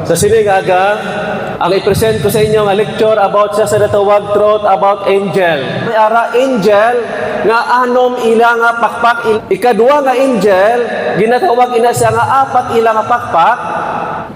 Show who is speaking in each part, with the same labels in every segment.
Speaker 1: Sa sining aga, ang i-present ko sa inyo nga lecture about sa natawag truth about angel. May ara angel nga anom ila nga pakpak. Ikadua nga angel, ginatawag ina siya nga apat ila nga pakpak.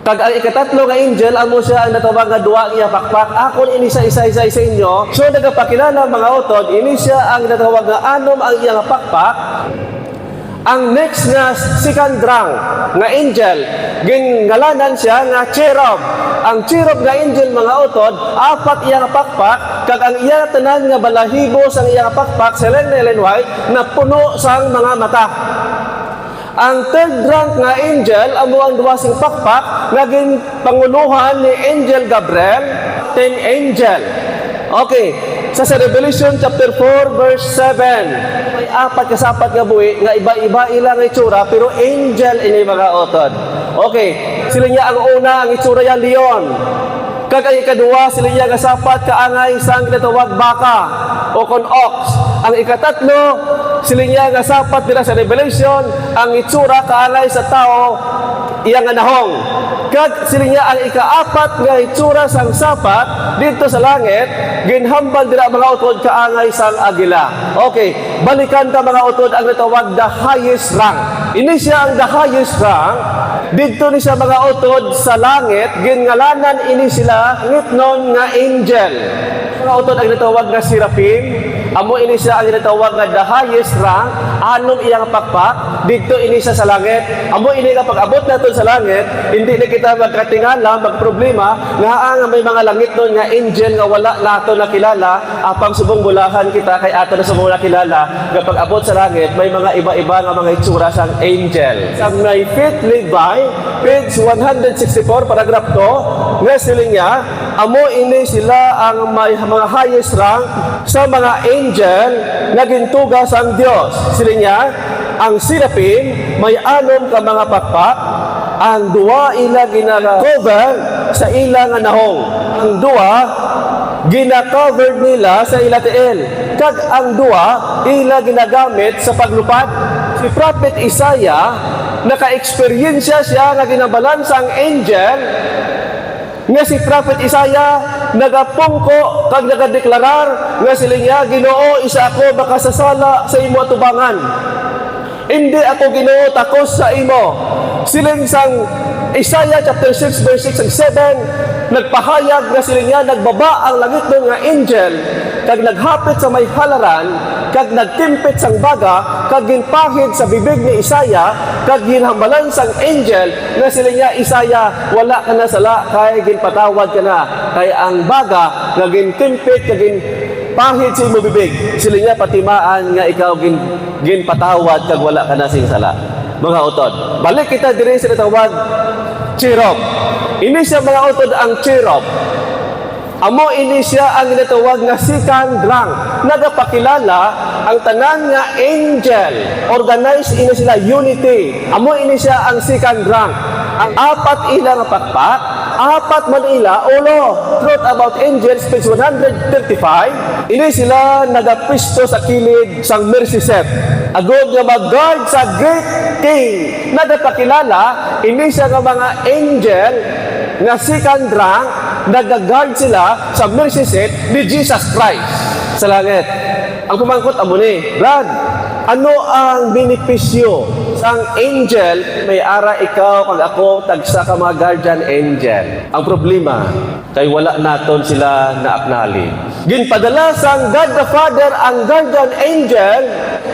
Speaker 1: Kag ang ikatatlo nga angel, amo siya ang natawag nga duwa nga pakpak. Akon ini sa isa-isa sa inyo. So nagapakilala mga utod, ini siya ang natawag nga anom ang iya nga pakpak. Ang next nga second rang nga angel, gingalanan siya nga cherub. Ang cherub nga angel mga utod, apat iya nga pakpak, kag ang iya tanan nga balahibo sang iya nga pakpak, Ellen White, na puno sang mga mata. Ang third rank nga angel, amo ang duwasing pakpak, naging panguluhan ni Angel Gabriel, 10 angel. Okay, sa Revelation chapter 4 verse 7, may apat kasapat nga buhi nga iba-iba ilang itsura pero angel ini mga otod. Okay, sila niya ang una ang itsura ya leon. Kag ang ikaduwa sila niya kasapat kaangay sang natawag baka o kon ox. Ang ikatatlo sila niya kasapat nila sa Revelation ang itsura kaangay sa tao iyang anahong. Kag sila niya ang ikaapat nga itsura sang sapat dito sa langit, ginhambal dira mga utod kaangay sang agila. Okay, balikan ta mga utod ang natawag the highest rank. Ini siya ang the highest rank. Dito ni siya mga utod sa langit, gingalanan ini sila ngitnon nga angel. Mga utod ang natawag nga seraphim. Amo ini siya ang natawag nga the highest rank, anom iyang pakpak, dito ini siya sa langit. Amo ini nga pag-abot naton sa langit, hindi na kita magkatingala, magproblema, nga ang may mga langit nun nga angel nga wala nato nakilala, apang subong bulahan kita kay ato na subong nakilala, nga pag-abot sa langit, may mga iba-iba nga mga itsura sang angel. Sa may 5th Levi, page 164, paragraph 2, nga siling niya, amo ini sila ang may mga highest rank sa mga angel na gintugas ang Diyos. Sila niya, ang seraphim may anom ka mga pakpak, ang duwa ila gina-cover sa ilang anahong. Ang duwa gina-cover nila sa ilatiil. Kag ang duwa ila ginagamit sa paglupad. Si Prophet Isaiah naka-eksperyensya siya na ginabalan sa angel nga si Prophet Isaiah nagapungko kag nagadeklarar nga sila niya, Ginoo, isa ako makasasala sa imo atubangan. Hindi ako Ginoo takos sa imo. Siling sang Isaiah chapter 6 verse 6 and 7 nagpahayag nga sila niya nagbaba ang langit ng nga angel kag naghapit sa may halaran kag nagtimpit sang baga kag ginpahid sa bibig ni Isaiah kag ginhambalan sang angel nga sila niya Isaiah wala ka na sala kay ginpatawad ka na kay ang baga nga gintimpit kag ginpahid sa imo bibig sila niya patimaan nga ikaw ginpatawad kag wala ka na sing sala. Mga utod, balik kita diri sa natawag cherub. Ini siya mga utod ang cherub. Amo ini siya ang ginatawag nga second rank. Nagapakilala ang tanan nga angel. Organized ini sila unity. Amo ini siya ang second rank. Ang apat ila nga pakpak, apat man ila ulo. Truth about angels page 135. Ini sila nagapisto sa kilid sang mercy seat. Agod nga mag-guard sa great king. Nagapakilala ini siya nga mga angel nga second rank, nag-guard sila sa mercy seat ni Jesus Christ sa langit. Ang kumangkot amo ni, Brad, ano ang benepisyo sang angel may ara ikaw kag ako tagsa ka mga guardian angel? Ang problema kay wala naton sila na-acknowledge. Ginpadala sang God the Father ang guardian angel,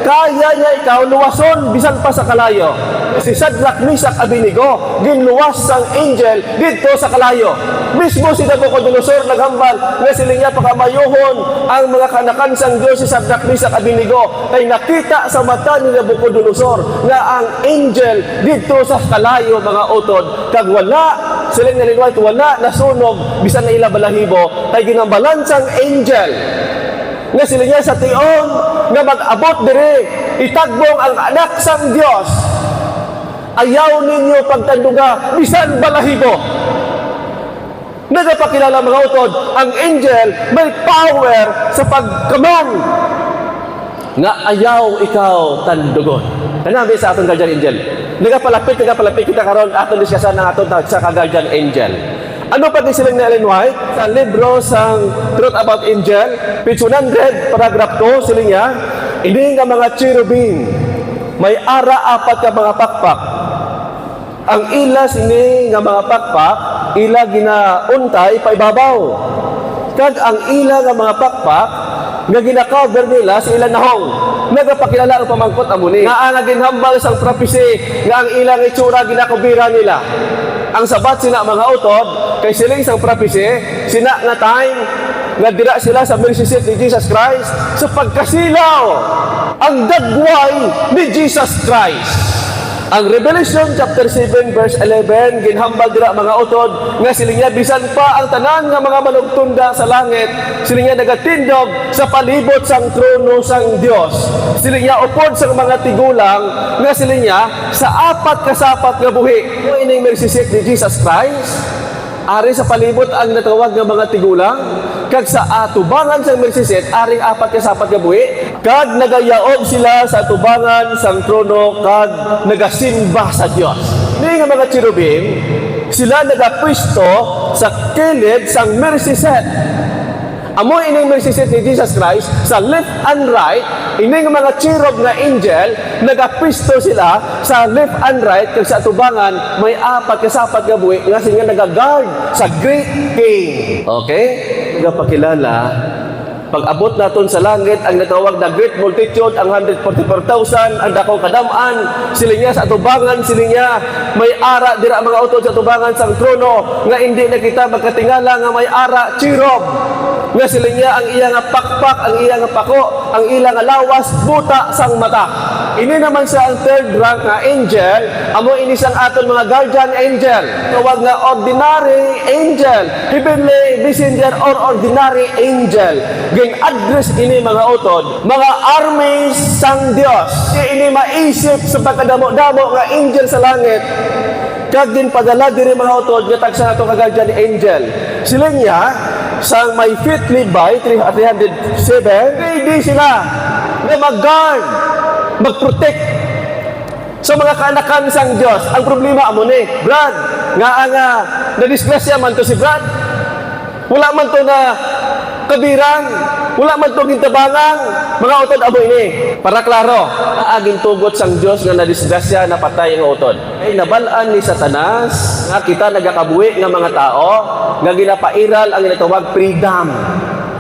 Speaker 1: kaya niya ikaw luwason bisan pa sa kalayo. Si Shadrach, Meshach, Abednego ginluwas sang angel dito sa kalayo. Mismo si Nabucodonosor naghambal nga sila niya pakamayuhon ang mga kanakan sang Diyos si Shadrach, Meshach, Abednego kay nakita sa mata ni Nabucodonosor nga ang angel dito sa kalayo mga utod kag wala silang naliwat wala nasunog bisan na ila balahibo kay ginambalan sang angel nga sila niya sa tion nga mag-abot diri itagbong ang anak sang Dios. Ayaw ninyo pagtanduga bisan balahibo. Nagapakilala mga utod, ang angel may power sa pagkamang nga ayaw ikaw tandugon. Kanabi sa atong guardian angel. Nagapalapit kita karon aton diskusyon ng aton sa ka-guardian angel. Ano pa silang na Ellen White? Sa libro sang Truth About Angel, page 100, paragraph 2, siling niya, ini nga mga cherubim, may ara apat ka mga pakpak. Ang ila sini nga mga pakpak, ila ginauntay paibabaw. Kag ang ila nga mga pakpak, nga gina-cover nila sa ilang nahong. Nagapakilala ang pamangkot amuni. Nga ang ginhambal sang prophecy, nga ang ilang itsura ginakubira nila. Ang sabat sina mga utod, kay siling sang prophecy, sina nga time, nga dira sila sa mercy seat ni Jesus Christ, sa pagkasilaw, ang dagway ni Jesus Christ. Ang Revelation chapter 7 verse 11 ginhambal dira mga utod nga silinga bisan pa ang tanan nga mga manugtunda sa langit silinga nagatindog sa palibot sang trono sang Dios silinga upod sang mga tigulang nga silinga sa apat kasapat nga buhi mo ining mercy seat ni Jesus Christ ari sa palibot ang natawag nga mga tigulang kag sa atubangan sang mercy seat aring apat kasapat nga buhi kag nagayaob sila sa atubangan sang trono kag nagasimba sa Dios. Ni nga mga cherubim sila nagapwesto sa kilid sang mercy seat. Amo ining mercy seat ni Jesus Christ sa left and right, ining mga cherub nga angel nagapwesto sila sa left and right kag sa atubangan may apat kasapat nga buhi nga sila nagagard sa great king. Okay? Nagapakilala pag-abot naton sa langit ang natawag na great multitude ang 144,000 ang dakong kadaman silinya sa atubangan silinya may ara dira mga utod sa atubangan sang trono nga hindi na kita magkatingala nga may ara cherub nga silinya ang iya nga pakpak ang iya nga pako ang ila nga lawas buta sang mata ini naman sa ang third rank nga angel amo ini sang aton mga guardian angel tawag nga ordinary angel heavenly messenger or ordinary angel ging address ini mga utod mga armies sang Dios ini maisip sa pagkadamo-damo nga angel sa langit kag din padala diri mga utod nga tagsa nato ka guardian angel sila niya sang may fit Levi 307 ready sila na mag-guard mag-protect sa mga kaanakan sang Dios ang problema amo ni Brad nga na-disgrasya man to si Brad wala man to na kabirang wala man to gintabangan mga utod amo ini para klaro aging tugot sang Dios nga na-disgrasya na patay ang utod ay nabalaan ni Satanas nga kita nagakabuhi nga mga tao nga ginapairal ang ginatawag freedom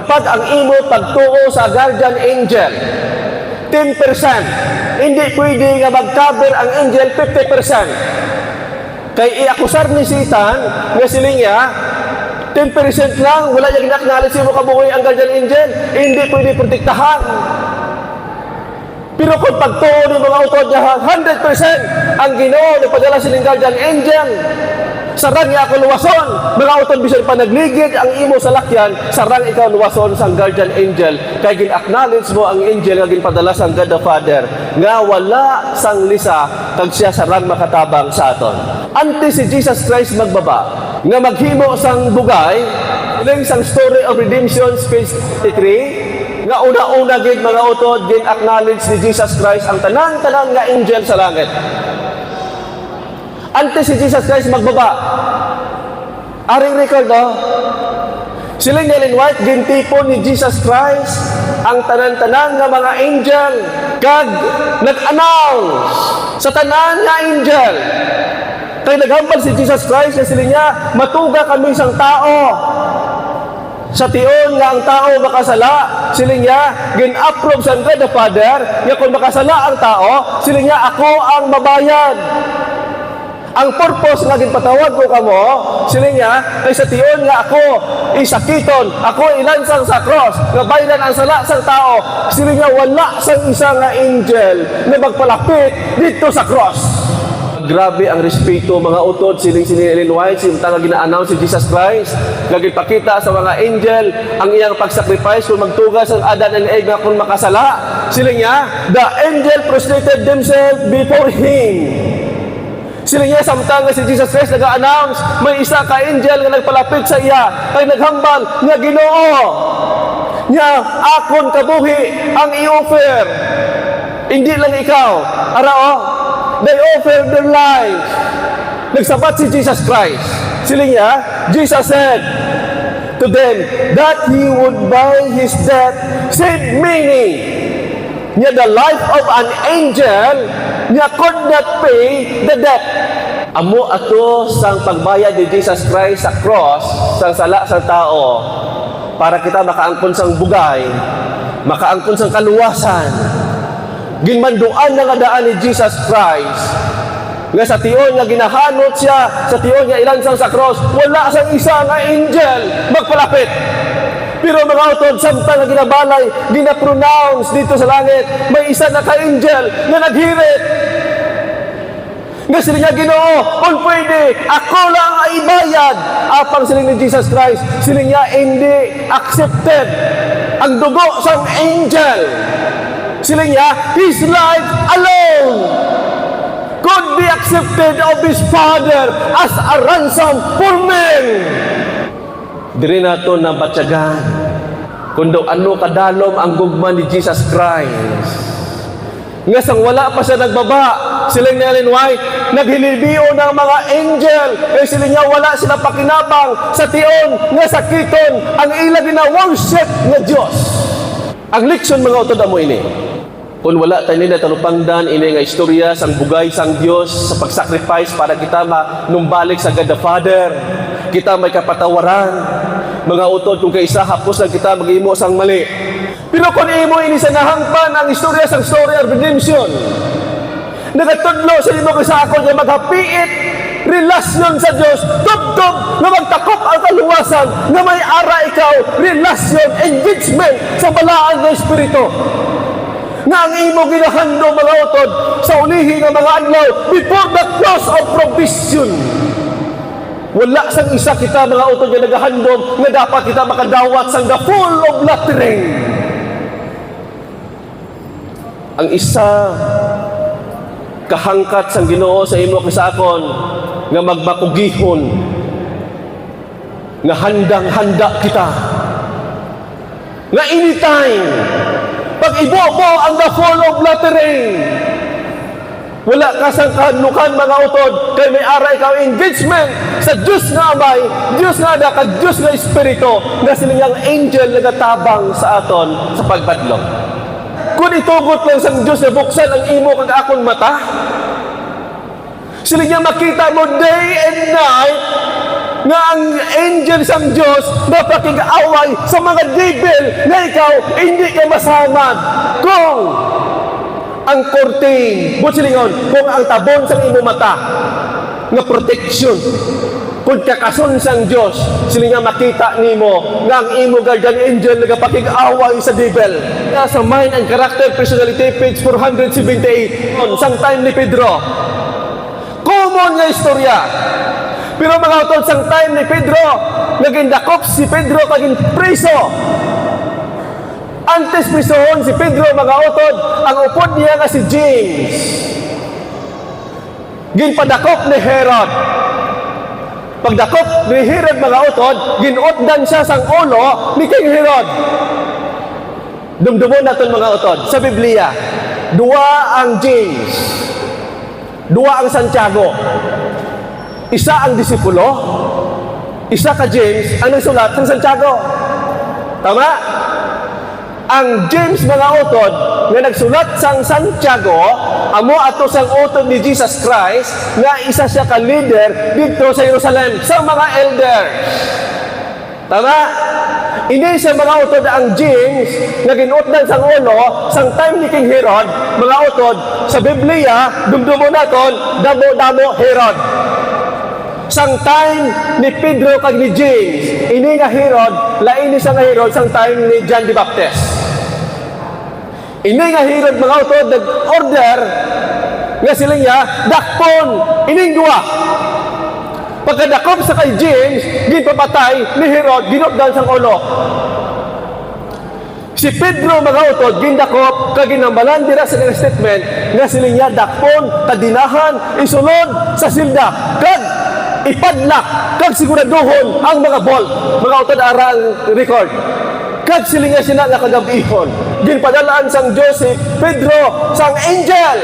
Speaker 1: pag ang imo pagtuo sa guardian angel 10% hindi pwede nga mag-cover ang angel 50% kay iakusar ni Satan nga silinga 10% lang, wala yung ginaknalis mo kabuhay ang guardian angel, hindi pwede protektahan. Pero kung pagtuo ng mga utod niya, 100% ang Ginoo na padala silang guardian angel. Sarang niya ako luwason. Mga utod bisan pa nagligid ang imo sa lakyan, sarang ikaw luwason sa guardian angel. Kaya gin-acknowledge mo ang angel nga ginpadala sa God the Father. Nga wala sang lisa, kag siya sarang makatabang sa aton. Ante si Jesus Christ magbaba, nga maghimo sang bugay, ilang sang story of redemption, page 53, nga una-una gid mga utod, gin-acknowledge ni Jesus Christ ang tanan-tanan nga angel sa langit. Ante si Jesus Christ magbaba. Aring record, siling Ellen White, gintipon ni Jesus Christ ang tanan-tanan nga mga angel kag nag-announce sa tanan nga angel. Kaya naghambal si Jesus Christ na siling niya, matuga kami sang tao. Sa tion nga ang tao makasala, siling niya, gin-approve sa God the Father, nga kung makasala ang tao, siling niya, ako ang mabayad. Ang purpose nga ginpatawag ko kamo, siling niya, kay sa tion nga ako isakiton, ako ilansang sa cross, nga baylan ang sala sang tao, siling niya, wala sang isa nga angel na magpalapit dito sa cross. Grabe ang respeto mga utod siling Ellen White simta nga gina-announce si Jesus Christ nga gipakita sa mga angel ang iyang pagsacrifice kung magtugas ang Adan and Eve nga kung makasala siling niya the angel prostrated themselves before him siling niya samtang nga si Jesus Christ nag-announce may isa ka angel nga nagpalapit sa iya kay naghambal nga Ginoo nya akon kabuhi ang i-offer hindi lang ikaw arao they offered their lives. Nagsabat si Jesus Christ. Sila niya, Jesus said to them that He would by His death save many. Niya the life of an angel, niya could not pay the debt. Amo ato sang pagbayad ni Jesus Christ sa cross, sang sala sa tao, para kita makaangkon sang bugay, makaangkon sang kaluwasan. Ginmanduan na nga daan ni Jesus Christ, nga sa tiyon nga ginahanot siya, sa tiyon nga ilansang sa cross, wala sang isa nga angel magpalapit. Pero mga utod, samtang nga ginabalay, ginapronounce dito sa langit, may isa na ka-angel na naghirit. Nga sila nga Ginoo, kung pwede, ako lang ay ibayad. Apang sila ni Jesus Christ, sila nga hindi accepted ang dugo sang angel. Sila nga, His life alone could be accepted of His Father as a ransom for men. Diri nato na batyagan kung daw ano kadalom ang gugma ni Jesus Christ. Nga sang wala pa siya nagbaba, sila nga Ellen White, naghilibio ng mga angel, sila nga wala sila pakinabang sa tiyon, nga sakiton, ang ila gina-worship na Diyos. Ang leksyon mga utod mo ini, kung wala tayo nila talupangdan, ini nga istorya sang bugay sang Diyos sa pagsacrifice para kita manumbalik sa God the Father, kita may kapatawaran. Mga utod, kung kaisa hapos lang kita mag-imo sang mali. Pero kung imo ini sa nahangpan ang istorya sang story of redemption, nagatudlo sa imo kaysa ako na maghapiit relasyon sa Diyos, tubtob na magtakop ang kaluwasan, na may ara ikaw, relasyon, engagement sa balaan ng Espiritu. Nga ang imo ginahando mga utod sa ulihi ng mga adlaw before the cross of provision. Wala sang isa kita mga utod nga nagahandom nga dapat kita makadawat sang the full of lattering. Ang isa kahangkat sang Ginoo sa imo kasakon nga magmakugihon, nga handang-handa kita, nga anytime pag ibobo ang the full of lattering, wala ka sang kahanukan mga utod, kay may ara ikaw engagement sa Diyos nga Amay, Diyos nga Ada, kag Diyos nga Espiritu, nga silang angel nagatabang sa aton sa pagbadlong. Kung itugot lang sang Diyos na buksan ang imo kag akong mata, sila niya makita mo day and night nga ang angel sang Diyos napakig-away sa mga devil na ikaw hindi ka masamad. Kung ang curtain, butsilingon, kung ang tabon sang imo mata nga protection, kung kakason sang Diyos, sila nga makita nimo nga ang imo guardian angel nagapakig-away sa devil. Sa Mind and Character Personality, page 478, sang time ni Pedro. Common nga istorya. Pero mga utod, sang time ni Pedro, naging dakop si Pedro kaging preso. Antes prisohon si Pedro, mga utod, ang upod niya nga si James. Ginpadakop ni Herod. Pagdakop ni Herod, mga utod, ginutdan siya sang ulo ni King Herod. Dumdumon natin mga utod, sa Biblia, dua ang James, dua ang Santiago, isa ang disipulo, isa ka James ang nagsulat ng Santiago. Tama? Ang James mga utod nga nagsulat sang Santiago, amo ato sang utod ni Jesus Christ, nga isa siya ka leader dito sa Jerusalem sa mga elders. Tama? Ini siya mga utod ang James nga ginutdan sang ulo sang time ni King Herod, mga utod sa Biblia, dumdumo naton damo-damo Herod. Sang time ni Pedro kag ni James, ini nga Herod, lain ni sang Herod sang time ni John the Baptist. Ini nga Herod mga utod nag-order nga sila niya dakpon ining duwa. Pagkadakop sa kay James, ginpapatay ni Herod, ginutdan sang ulo. Si Pedro mga utod, gindakop, kaginambalan dira sa statement, nga sila niya dakpon, kadinahan, isulod sa silda, kag ipadlak, kag siguraduhon ang mga bolt. Mga utod ara ang record. Kag sila nga sila nakagabihon. Ginpadalaan sang Joseph, Pedro, sang angel,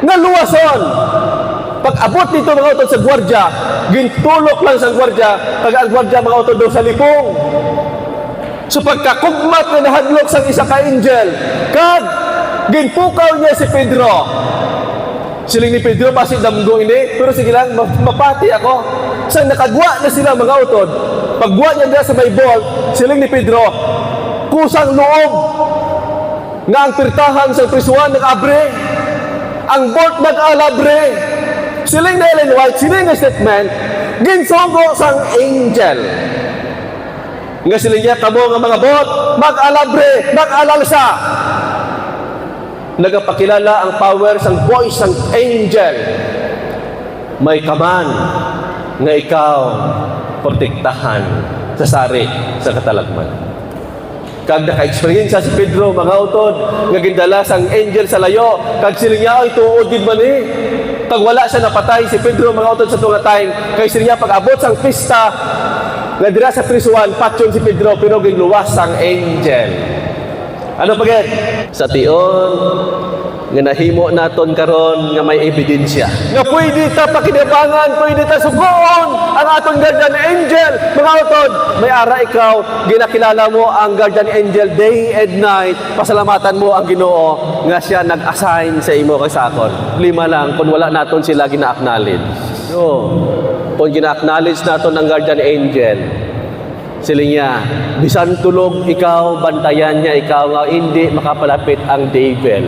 Speaker 1: nga luwason. Pag-abot dito mga utod sa gwardya, gintulok lang sa gwardya, pag ang gwardya mga utod daw sa lipong. So pagkakugmat na nahadlok sa isa ka angel, kag ginpukaw niya si Pedro. Siling ni Pedro, basit damgo ini, pero sige lang, mapati ako. Sa nakagwa na sila mga utod, pagwa niya na sa may ball, siling ni Pedro, kusang loob, nga ang pirtahan sa prisuan nag-abre, ang bolt nag-alabre, siling na Ellen White, siling na statement, ginsonggo sang angel. Nga siling niya, kamo nga mga bolt, mag-alabre, mag-alalsa. Nagapakilala ang power sang voice sang angel. May kaman nga ikaw protektahan sa sari sa katalagman. Kag naka-experience si Pedro mga utod nga gindala sang angel sa layo, kag siling niya ay tuod gid man eh. Kag wala siya napatay si Pedro mga utod sa tunga time, kay siling niya pag-abot sang pista nga dira sa prisuan patyon si Pedro pero ginluwas sang angel. Ano pagit? Sa tion nga nahimo naton karon nga may ebidensya nga pwede ta pakinabangan, pwede ta sugoon ang aton guardian angel. Mga utod, may ara ikaw ginakilala mo ang guardian angel day and night, pasalamatan mo ang Ginoo nga siya nag-assign sa imo kay sakon. 5 lang kung wala naton sila gina-acknowledge. So, kung gina-acknowledge naton ang guardian angel, siling niya, bisan tulog ikaw, bantayan niya ikaw nga hindi makapalapit ang devil.